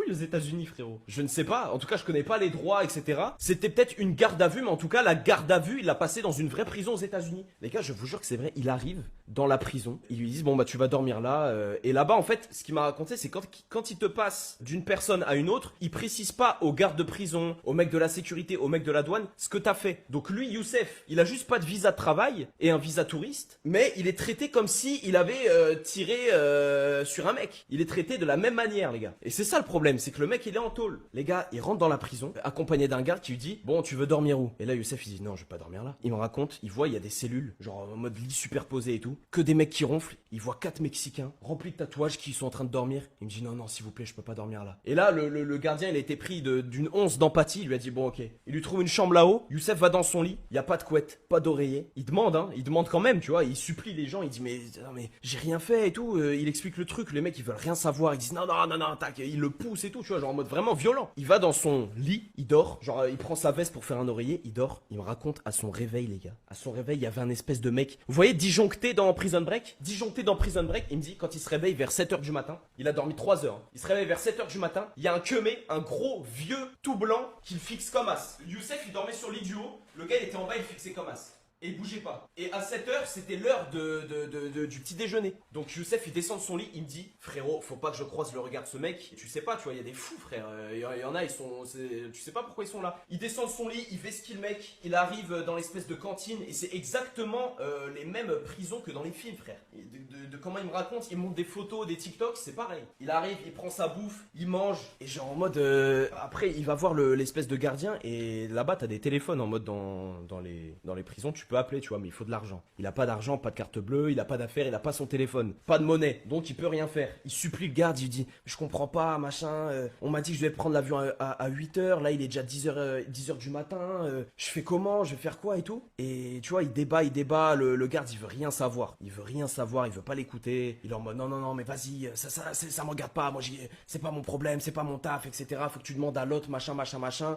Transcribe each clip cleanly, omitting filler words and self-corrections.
couilles aux États-Unis, frérot? Je ne sais pas. En tout cas, je connais pas les droits, etc. C'était peut-être une garde à vue, mais en tout cas, la garde à vue, il l'a passé dans une vraie prison aux États-Unis. Les gars, je vous jure que c'est vrai. Il arrive dans la prison. Ils lui disent bon bah tu vas dormir là. Et là-bas, en fait, ce qu'il m'a raconté, c'est quand il te passe d'une personne à une autre, il précise pas aux gardes de prison, aux mecs de la sécurité, aux mecs de la douane, ce que t'as fait. Donc lui, Youssef, il a juste pas de visa de travail et un visa touriste, mais il est traité comme si il avait tiré sur un mec. Il est traité de la même manière, les gars. Et c'est ça le problème, c'est que le mec il est en tôle. Les gars, il rentre dans la prison, accompagné d'un garde qui lui dit bon, tu veux dormir où? Et là, Youssef il dit non, je vais pas dormir là. Il me raconte, il voit, il y a des cellules, genre en mode lit superposé et tout, que des mecs qui ronflent. Il voit 4 Mexicains remplis de tatouages qui sont en train de dormir. Il me dit non, non, s'il vous plaît, je peux pas dormir là. Et là, le gardien, il a été pris d'une once d'empathie. Il lui a dit bon, ok. Il lui trouve une chambre là-haut. Youssef va dans son lit. Il y a pas de couette, pas d'oreiller. Il demande, hein. Il demande quand même, tu vois. Il supplie les gens. Il dit mais non, mais j'ai rien fait et tout. Il explique le truc. Les mecs, ils veulent rien savoir. Ils disent non, non, non, non, tac. Il le pousse et tout, tu vois, genre en mode vraiment violent. Il va dans son lit. Il dort. Genre, il prend sa veste pour faire un oreiller. Il dort. Il me raconte à son réveil, les gars. À son réveil, il y avait un espèce de mec. Vous voyez, disjoncté dans Prison Break? Disjoncté dans Prison Break. Il me dit quand il se réveille vers 7h du matin. Il a dormi 3 heures. Il se réveille vers 7h du matin. Il y a un queumé, un gros vieux tout blanc qu'il fixe comme as. Youssef, il dormait sur le lit du haut. Le gars, il était en bas, il fixait comme as. Et il bougeait pas. Et à 7h, c'était l'heure du petit déjeuner. Donc Youssef, il descend de son lit, il me dit frérot, faut pas que je croise le regard de ce mec. Et tu sais pas, tu vois, il y a des fous, frère. Il y en a, ils sont. Tu sais pas pourquoi ils sont là. Il descend de son lit, il vesquille le mec. Il arrive dans l'espèce de cantine. Et c'est exactement les mêmes prisons que dans les films, frère. De comment il me raconte, il montre des photos, des TikTok, c'est pareil. Il arrive, il prend sa bouffe, il mange. Et genre en mode. Après, il va voir l'espèce de gardien. Et là-bas, t'as des téléphones en mode dans les prisons. Tu peux appeler, tu vois, mais il faut de l'argent. Il a pas d'argent, pas de carte bleue, il a pas d'affaires, il a pas son téléphone, pas de monnaie, donc il peut rien faire. Il supplie le garde, il dit je comprends pas, machin, on m'a dit que je devais prendre l'avion à 8h, là il est déjà 10h du matin, je fais comment, je vais faire quoi et tout. Et tu vois, il débat, le garde il veut rien savoir, il veut pas l'écouter, il est en mode non, non, non, mais vas-y, ça me regarde pas, moi c'est pas mon problème, c'est pas mon taf, etc. Faut que tu demandes à l'autre, machin.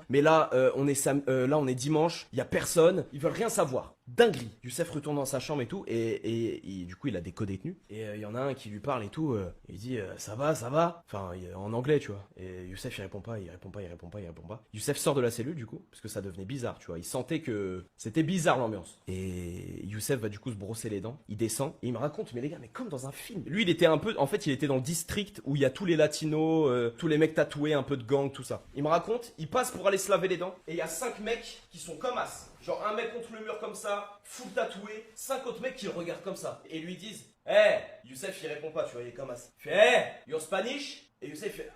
Mais là, on est dimanche, il y a personne, ils veulent rien savoir. Dinguerie. Youssef retourne dans sa chambre et tout, et du coup il a des co-détenus, et il y en a un qui lui parle et tout, il dit ça va, enfin en anglais, tu vois, et Youssef il répond pas. Youssef sort de la cellule du coup, parce que ça devenait bizarre, tu vois, il sentait que c'était bizarre l'ambiance, et Youssef va du coup se brosser les dents, il descend, et il me raconte, mais les gars, mais comme dans un film, lui il était en fait il était dans le district où il y a tous les latinos, tous les mecs tatoués, un peu de gang, tout ça. Il me raconte, il passe pour aller se laver les dents, et il y a 5 mecs qui sont comme as. Genre un mec contre le mur comme ça, full tatoué, 5 autres mecs qui le regardent comme ça. Et lui disent Youssef il répond pas, tu vois, il est comme ça. Il fait You're Spanish? Et Youssef il fait